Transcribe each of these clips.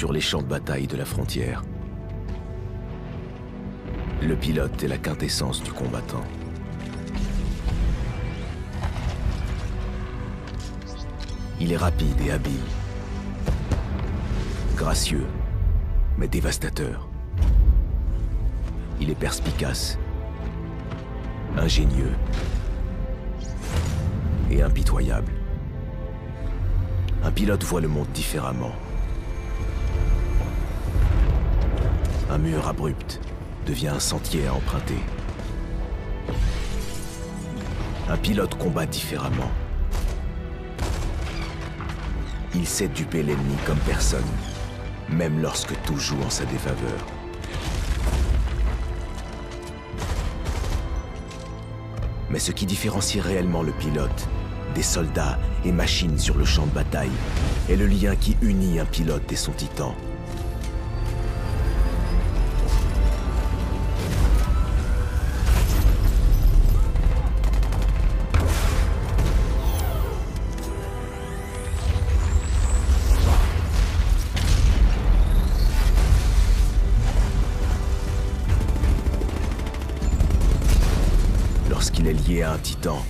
sur les champs de bataille de la frontière. Le pilote est la quintessence du combattant. Il est rapide et habile. Gracieux, mais dévastateur. Il est perspicace, ingénieux et impitoyable. Un pilote voit le monde différemment. Un mur abrupt devient un sentier à emprunter. Un pilote combat différemment. Il sait duper l'ennemi comme personne, même lorsque tout joue en sa défaveur. Mais ce qui différencie réellement le pilote des soldats et machines sur le champ de bataille est le lien qui unit un pilote et son titan. Lorsqu'il est lié à un titan,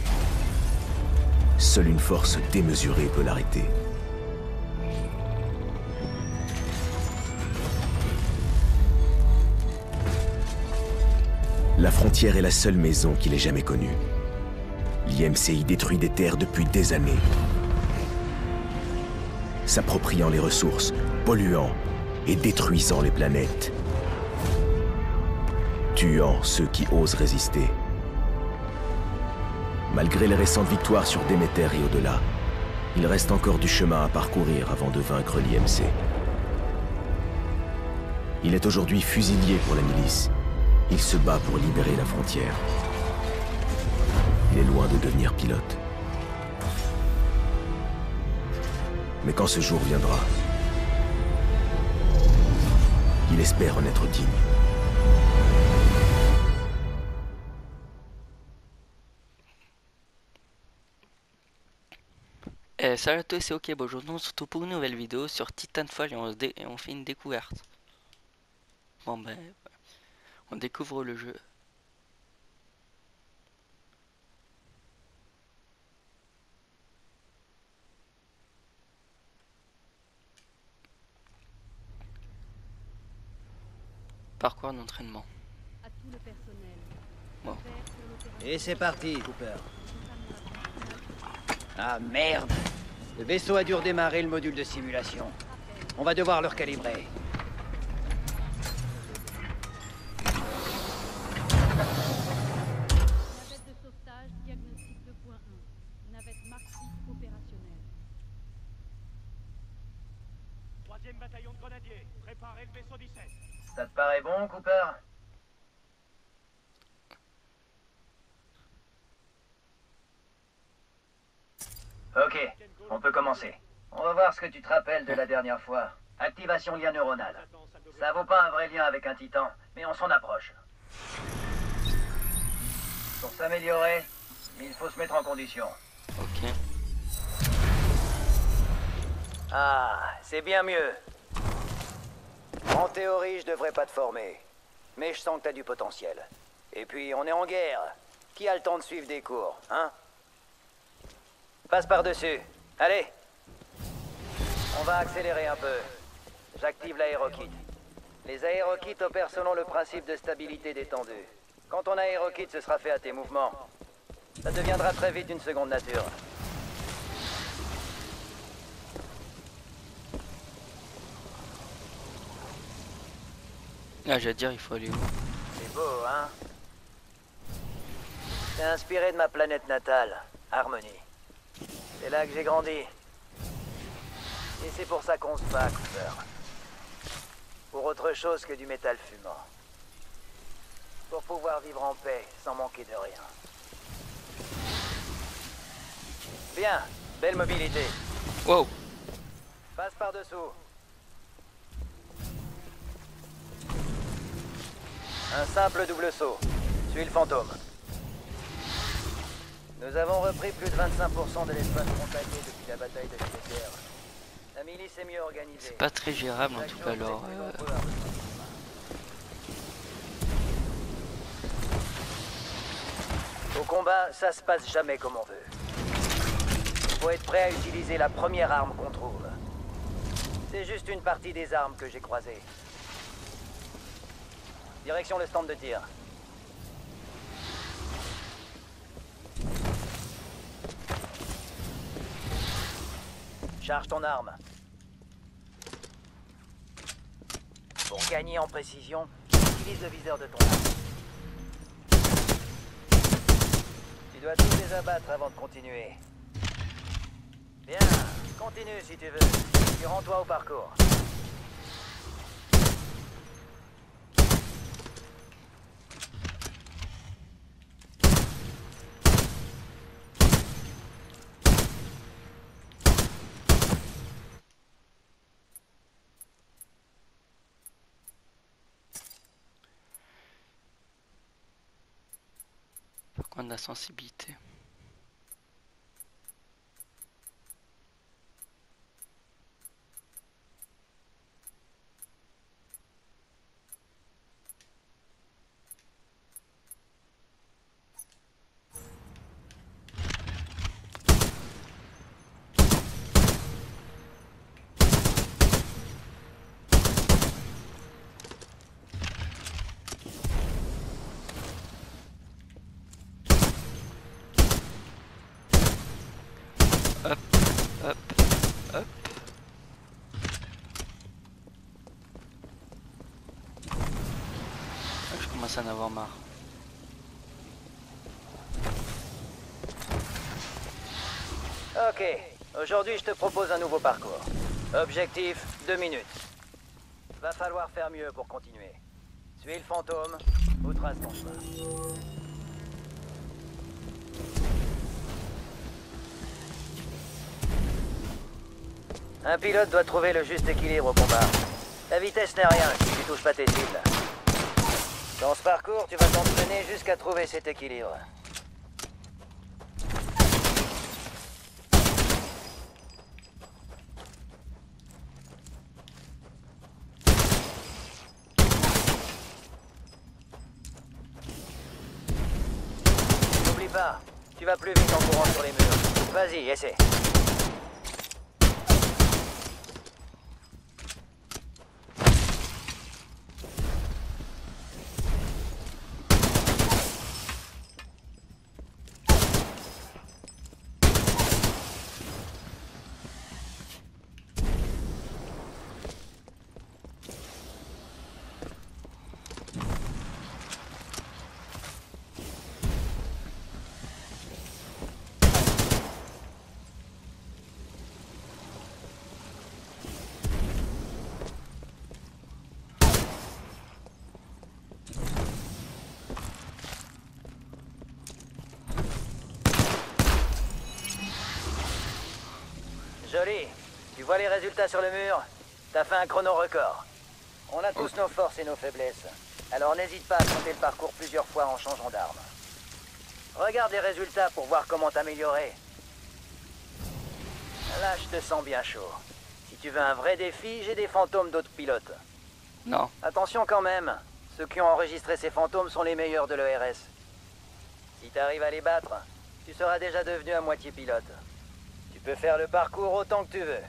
seule une force démesurée peut l'arrêter. La frontière est la seule maison qu'il ait jamais connue. L'IMC y détruit des terres depuis des années, s'appropriant les ressources, polluant et détruisant les planètes, tuant ceux qui osent résister. Malgré les récentes victoires sur Déméter et au-delà, il reste encore du chemin à parcourir avant de vaincre l'IMC. Il est aujourd'hui fusilier pour la milice. Il se bat pour libérer la frontière. Il est loin de devenir pilote. Mais quand ce jour viendra, il espère en être digne. Salut à tous, c'est OK, bonjour, on se retrouve pour une nouvelle vidéo sur Titanfall et on fait une découverte. Bon ben, on découvre le jeu. Parcours d'entraînement. Bon. Et c'est parti, Cooper. Ah merde! Le vaisseau a dû redémarrer le module de simulation. On va devoir le recalibrer. Navette de sauvetage, diagnostic 2.1. Navette Mark 6 opérationnelle. 3e bataillon de grenadiers, préparez le vaisseau 17. Ça te paraît bon, Cooper? Ok, on peut commencer. On va voir ce que tu te rappelles de la dernière fois. Activation lien neuronal. Ça vaut pas un vrai lien avec un titan, mais on s'en approche. Pour s'améliorer, il faut se mettre en condition. Ok. Ah, c'est bien mieux. En théorie, je devrais pas te former. Mais je sens que t'as du potentiel. Et puis, on est en guerre. Qui a le temps de suivre des cours, hein? Passe par-dessus. Allez. On va accélérer un peu. J'active l'aérokit. Les aérokits opèrent selon le principe de stabilité détendue. Quand ton aérokit se sera fait à tes mouvements, ça deviendra très vite une seconde nature. Là, j'allais dire, il faut aller où? C'est beau, hein? C'est inspiré de ma planète natale, Harmonie. C'est là que j'ai grandi. Et c'est pour ça qu'on se bat, Cooper. Pour autre chose que du métal fumant. Pour pouvoir vivre en paix, sans manquer de rien. Bien, belle mobilité. Wow! Passe par-dessous. Un simple double saut. Suis le fantôme. Nous avons repris plus de 25% de l'espace frontalier depuis la bataille de Déméter. La milice est mieux organisée. C'est pas très gérable en tout cas alors. Au combat, ça se passe jamais comme on veut. Faut être prêt à utiliser la première arme qu'on trouve. C'est juste une partie des armes que j'ai croisées. Direction le stand de tir. Charge ton arme. Pour gagner en précision, utilise le viseur de ton arme. Tu dois tous les abattre avant de continuer. Bien, continue si tu veux. Puis rends-toi au parcours. Par contre la sensibilité. Hop, hop, hop. Ah, je commence à en avoir marre. Ok, aujourd'hui je te propose un nouveau parcours. Objectif, 2 minutes. Va falloir faire mieux pour continuer. Suis le fantôme ou trace ton chemin. Un pilote doit trouver le juste équilibre au combat. La vitesse n'est rien si tu touches pas tes cibles. Dans ce parcours, tu vas t'entraîner jusqu'à trouver cet équilibre. N'oublie pas, tu vas plus vite en courant sur les murs. Vas-y, essaie. Joli. Tu vois les résultats sur le mur? T'as fait un chrono record. On a tous nos forces et nos faiblesses. Alors n'hésite pas à compter le parcours plusieurs fois en changeant d'arme. Regarde les résultats pour voir comment t'améliorer. Là, je te sens bien chaud. Si tu veux un vrai défi, j'ai des fantômes d'autres pilotes. Non. Attention quand même. Ceux qui ont enregistré ces fantômes sont les meilleurs de l'ERS. Si t'arrives à les battre, tu seras déjà devenu à moitié pilote. Tu peux faire le parcours autant que tu veux.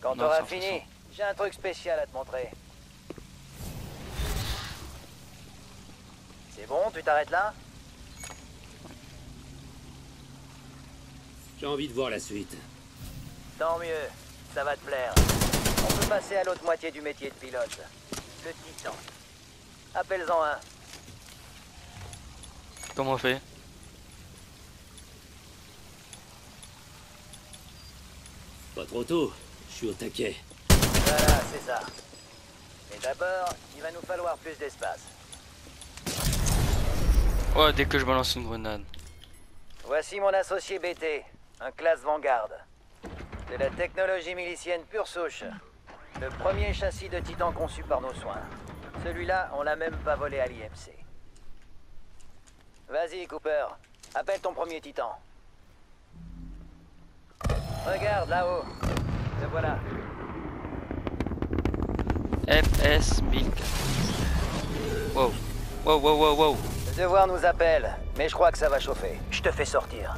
Quand Non, t'auras sans fini, façon. j'ai un truc spécial à te montrer. C'est bon, tu t'arrêtes là? J'ai envie de voir la suite. Tant mieux, ça va te plaire. On peut passer à l'autre moitié du métier de pilote. Le Titan. Appelle-en un. Comment on fait? Pas trop tôt, je suis au taquet. Voilà, c'est ça. Mais d'abord, il va nous falloir plus d'espace. Oh, dès que je balance une grenade. Voici mon associé BT, un classe Vanguard. De la technologie milicienne pure souche. Le premier châssis de Titan conçu par nos soins. Celui-là, on l'a même pas volé à l'IMC. Vas-y, Cooper. Appelle ton premier Titan. Regarde, là-haut. Le voilà. FS 1004. Wow. Wow, wow, wow, wow. Le devoir nous appelle, mais je crois que ça va chauffer. Je te fais sortir.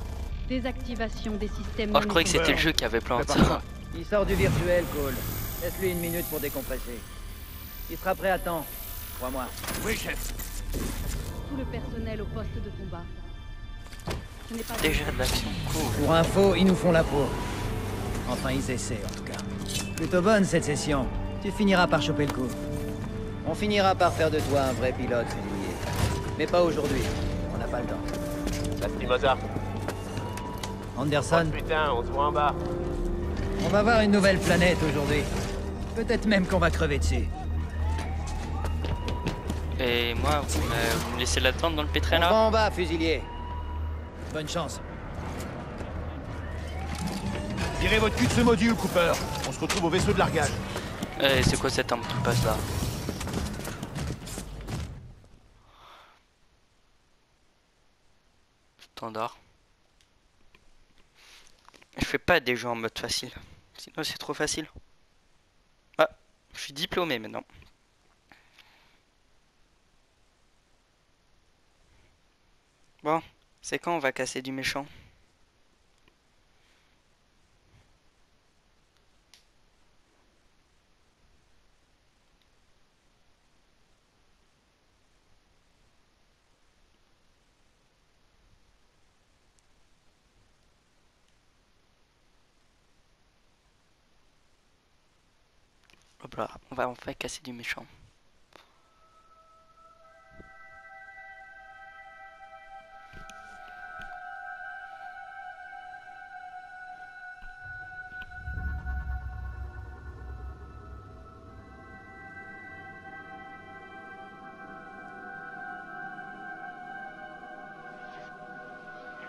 Désactivation des systèmes. Oh, je croyais que c'était le jeu qui avait planté ça. Il sort du virtuel, Cole. Laisse-lui une minute pour décompresser. Il sera prêt à temps, crois-moi. Oui, chef. Tout le personnel au poste de combat. Ce n'est pas Déjà de l'action. Cool. Pour info, ils nous font la peau. Enfin, ils essaient, en tout cas. Plutôt bonne, cette session. Tu finiras par choper le coup. On finira par faire de toi un vrai pilote, fusilier. Mais pas aujourd'hui. On n'a pas le temps. Lastimosa. Anderson, Putain, on se voit en bas. on va voir une nouvelle planète aujourd'hui. Peut-être même qu'on va crever dessus. Et moi, vous me laissez l'attendre dans le pétrin On va là? en bas, fusilier. Bonne chance. Virez votre cul de ce module, Cooper. On se retrouve au vaisseau de largage. C'est quoi cette arme qui passe là? Standard. Je fais pas des jeux en mode facile. Sinon c'est trop facile. Ah, je suis diplômé maintenant. Bon, c'est quand on va casser du méchant? Hop là, on va enfin casser du méchant.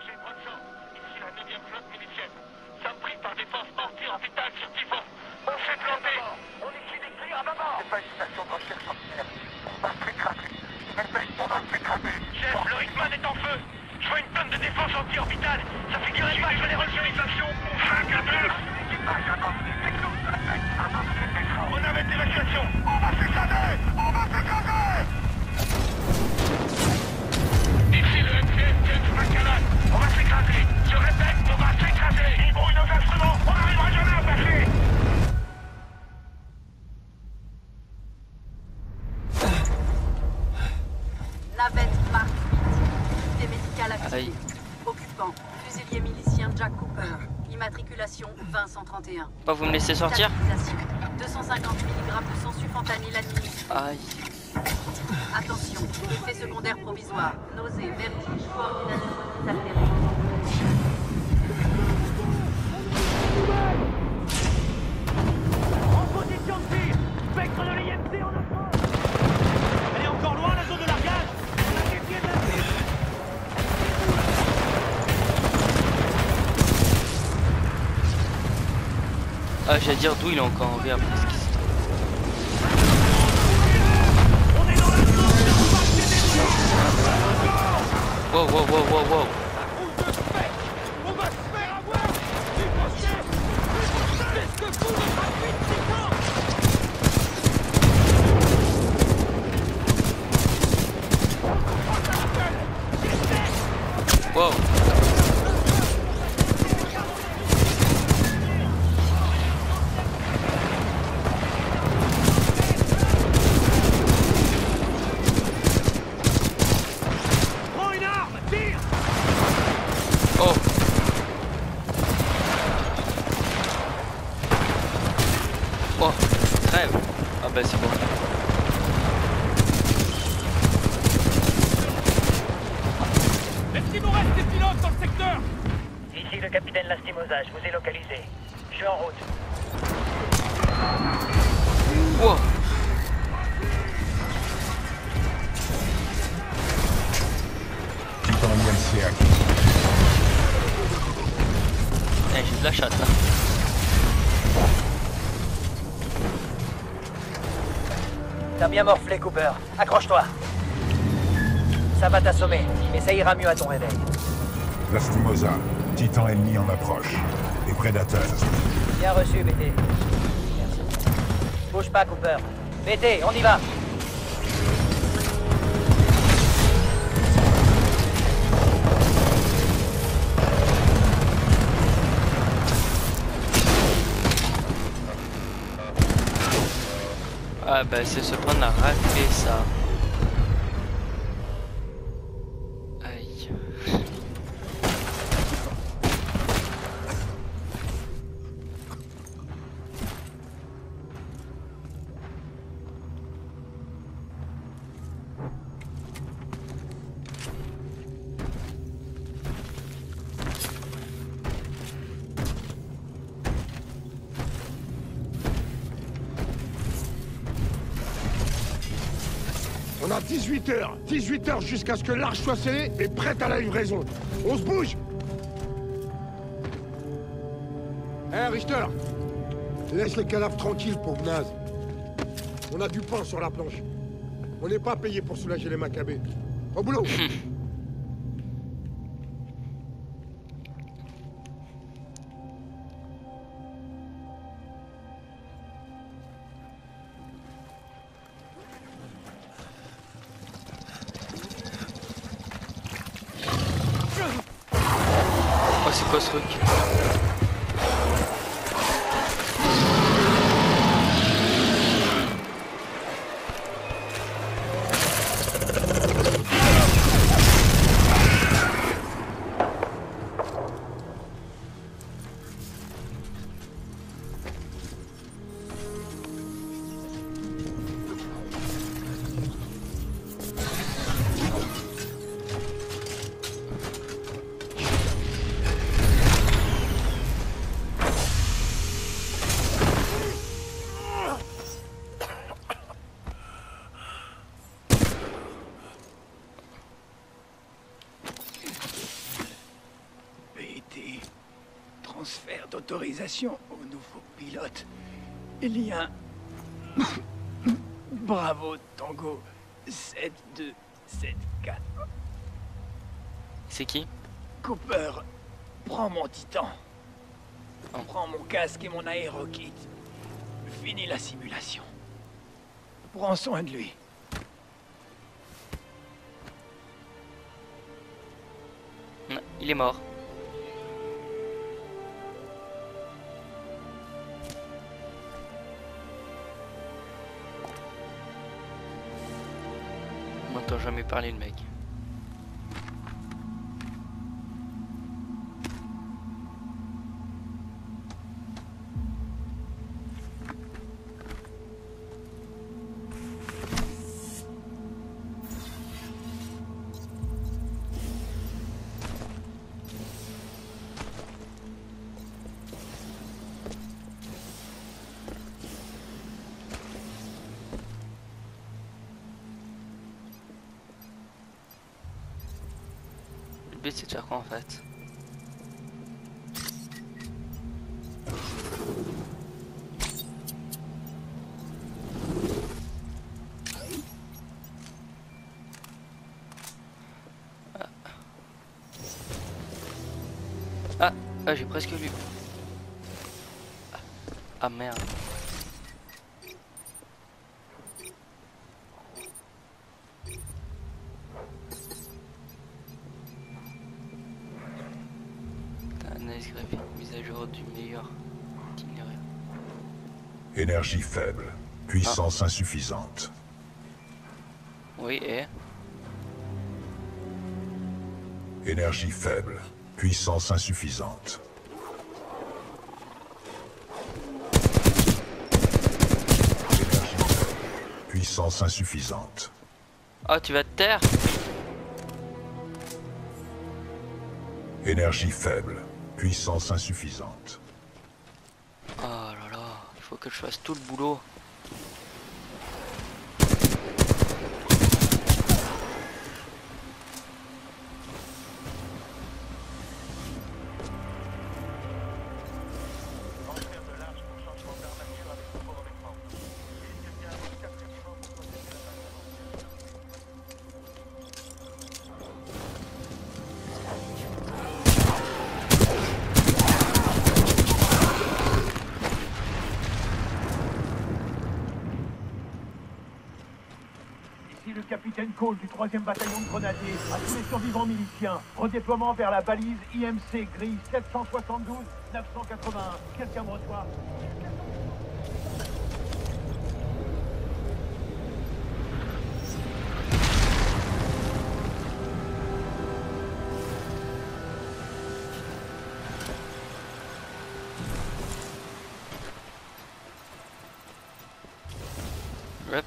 J'ai pas de chance. Ici la 9e flotte milicienne. Sommes pris par des forces anti-orbitales sur Typhon. On s'est planté. On issue des tirs à bâbord. C'est pas une station de recherche entière. On va se faire craser. On va se faire craser. Chef, le Rickman est en feu. Je veux une tonne de défense anti-orbitale. Ça figurait pas que je vais les retirer de l'action. 5 à 2. On avait d'évacuation. On va s'écraser. On va s'écraser. Ici le NCS James McCallan. On va s'écraser. Je répète, on va s'écraser. Ils brouillent nos instruments. On n'arrivera jamais à passer. Navette Mark 8. Unité médicale activée. Aïe. Occupant. Fusilier milicien Jack Cooper. Immatriculation 20131. Bah, vous me laissez sortir? Stabilisation. 250 mg de sang sulfantanil administré. Aïe. Attention, effet secondaire provisoire. Nausée, vertige, coordination altérée. En position de tir. Spectre de l'IMC en approche. Elle est encore loin, la zone de largage. On a des pieds de la ville. Ah, j'allais dire d'où il est encore en vie après ce qui se On est dans la zone de combat. Wow, wow, wow, wow, wow. On va se faire avoir. Du postier. Qu'est-ce que fout le trafic de Titan? Wow. Prends une arme, tire. Oh. Oh, crève. Ah bah c'est bon. Est-ce qu'il nous reste des pilotes dans le secteur? Ici le capitaine Lastimosa, je vous ai localisé. Je suis en route. Wow. Eh, j'ai de la chatte là. T'as bien morflé, Cooper. Accroche-toi. Ça va t'assommer, mais ça ira mieux à ton réveil. Lastimosa, titan ennemi en approche. Les prédateurs. Bien reçu, BT. Merci. Bouge pas, Cooper. BT, on y va. Ah bah c'est ce qu'on a raté ça. Aïe. On a 18 heures. 18 heures jusqu'à ce que l'arche soit scellée et prête à la livraison. On se bouge. Richter, laisse les cadavres tranquilles, pauvre naze. On a du pain sur la planche. On n'est pas payé pour soulager les macabées. Au boulot. Oh c'est quoi ce truc? Transfert d'autorisation au nouveau pilote. Il y a un... Bravo Tango 7274. C'est qui? Cooper, prends mon titan. Prends mon casque et mon aérokit. Finis la simulation. Prends soin de lui. Non, il est mort. On m'entend jamais parler le mec. Le but c'est de faire quoi en fait? Ah, j'ai presque lu. Ah merde. Analyse graphique, mise à jour du meilleur itinéraire. Énergie faible, puissance insuffisante. Oui, et Énergie faible, puissance insuffisante. Énergie faible, puissance insuffisante. oh, tu vas te taire. Énergie faible, puissance insuffisante. Oh là là, il faut que je fasse tout le boulot. Ici le capitaine Cole du 3e bataillon de grenadiers. À tous les survivants miliciens. Redéploiement vers la balise IMC grille 772-981. Quelqu'un me reçoit? Hop,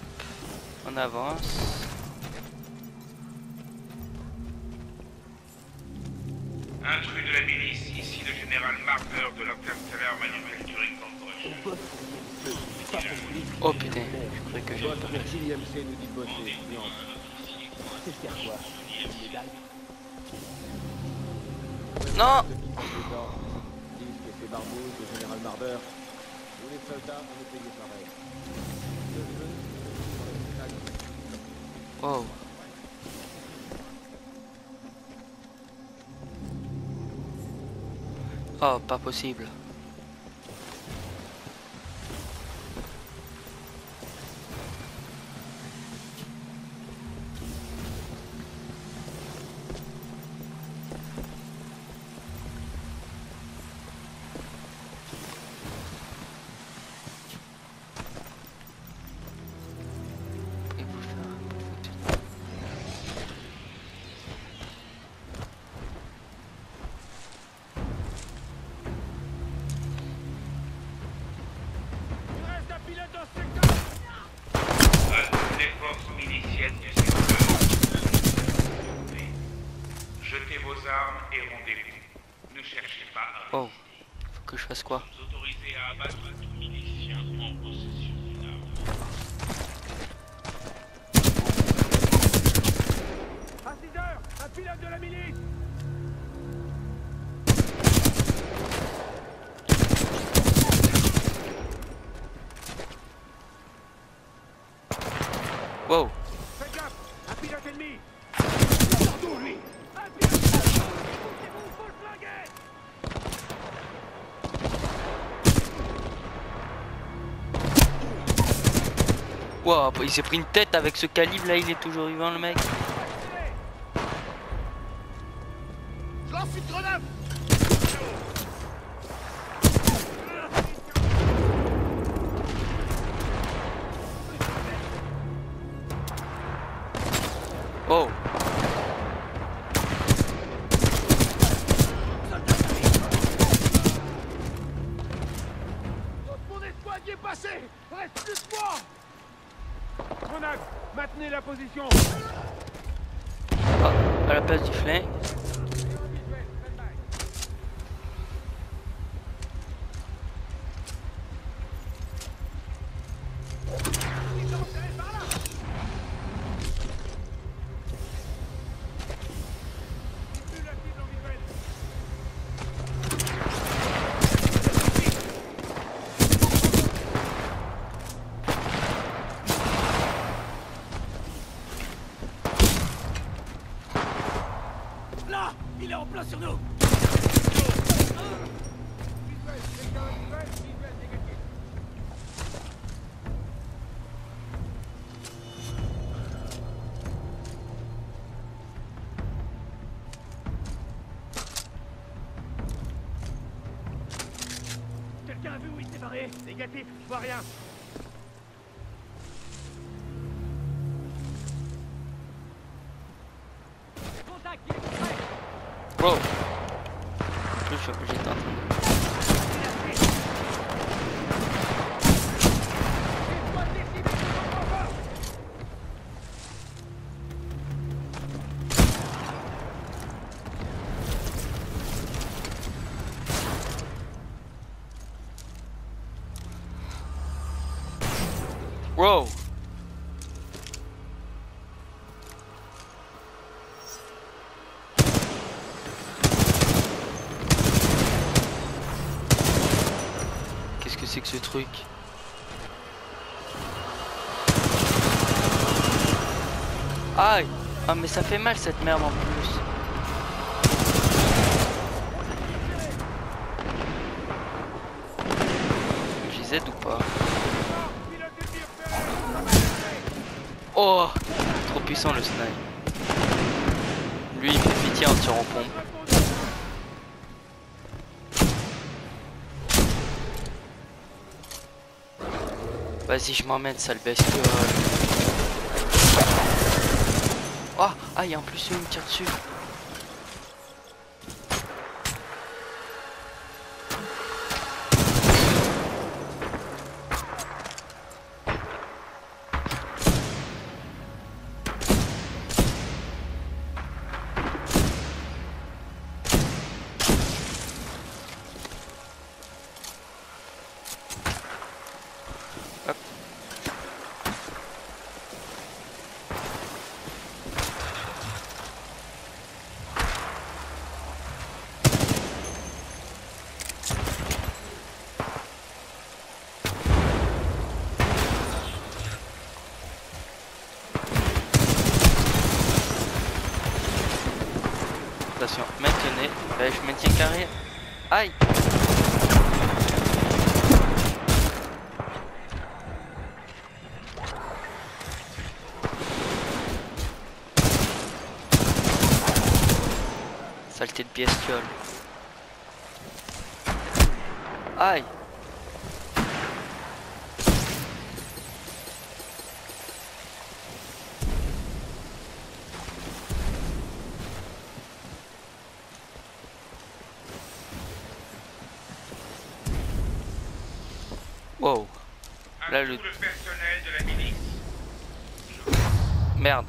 on avance. Intrus de la milice, ici le général Marder de l'Interstellar Manufacturing Corporation. Oh putain, je croyais que j'avais pas. l'IMC nous dit de bosser. C'est faire quoi? Non! Disent que c'est Barbouze, le général Marder. Nous les soldats, on est payés pareil. Wow. Oh, pas possible. Jetez vos armes et rendez-vous. Ne cherchez pas à... Oh, faut que je fasse quoi? Vous autorisez à abattre tout milicien en possession d'une arme. À 6 heures, un pilote de la milice. Wow. Faites gaffe, un pilote ennemi. Lui. Wow, il s'est pris une tête avec ce calibre là, il est toujours vivant le mec. Je lance une grenade. Oh. Mon escouade y est passé. Reste plus que moi. Grenade, maintenez la position. Oh, à la place du flingue. Là, il est en plein sur nous. Quelqu'un a vu où il s'est barré? Négatif, je vois rien. Contact, il est prêt. Wow. J'étais en train de... Wow. Qu'est-ce que c'est que ce truc? Aïe! Ah mais ça fait mal cette merde en plus. J'y aide ou pas? Oh! Trop puissant le snipe. Lui il fait pitié en tirant en pompe. Vas-y, je m'emmène, sale bestiole. Oh, ah, il y a en plus une qui me tire dessus. Attention, maintenez. Je maintiens carré. Aïe! Saleté de bestiole. Aïe! Wow. Là le personnel de la milice. Merde.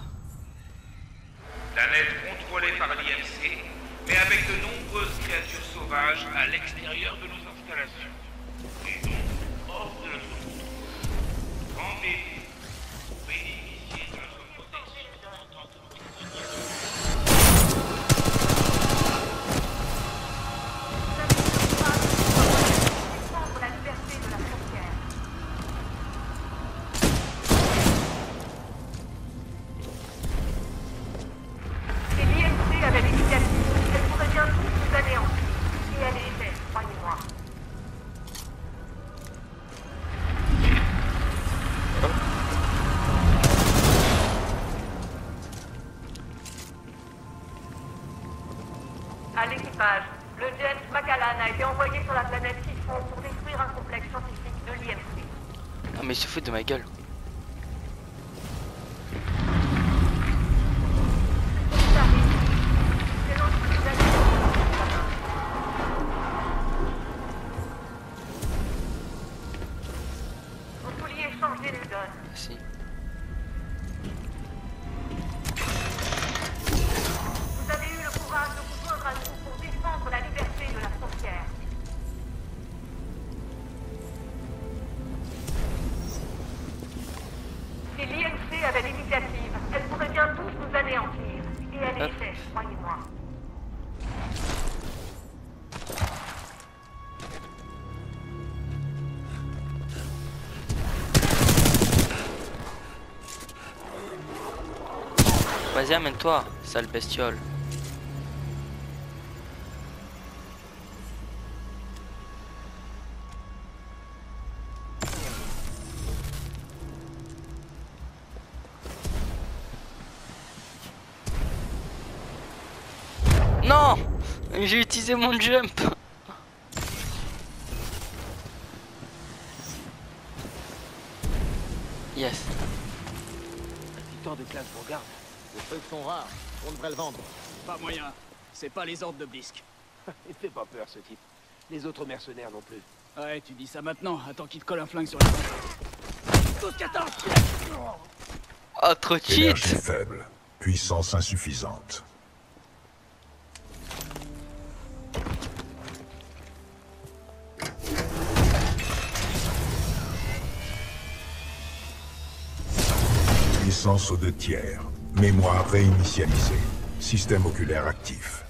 Planète contrôlée par l'IMC, mais avec de nombreuses créatures sauvages à l'extérieur de nos installations. Et donc hors de notre contrôle. Rendez-vous pour bénéficier de notre protection en tant que À l'équipage, le James Macallan a été envoyé sur la planète Typhon pour détruire un complexe scientifique de l'IMC. Ah mais il se fout de ma gueule. Vous vouliez changer les donnes. Si. Vous avez eu le courage de vous joindre à nous pour défendre la liberté de la frontière. Si l'IMC avait l'initiative, elle pourrait bien tous nous anéantir. Et elle y était, croyez-moi. Vas-y, amène-toi, sale bestiole. Non! J'ai utilisé mon jump. Yes. Victoire de classe, je regarde. Les trucs sont rares, on devrait le vendre. Pas moyen. C'est pas les ordres de Blisk. Il fait pas peur, ce type. Les autres mercenaires non plus. Ouais, tu dis ça maintenant. Attends qu'il te colle un flingue sur la tête. Tous 14. Oh, trop cheat. Énergie faible, puissance insuffisante. Puissance aux 2 tiers. Mémoire réinitialisée. Système oculaire actif.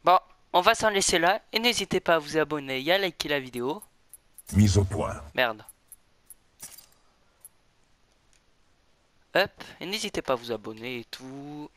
Bon, on va s'en laisser là. Et n'hésitez pas à vous abonner et à liker la vidéo. Mise au point. Merde. Hop, et n'hésitez pas à vous abonner et tout.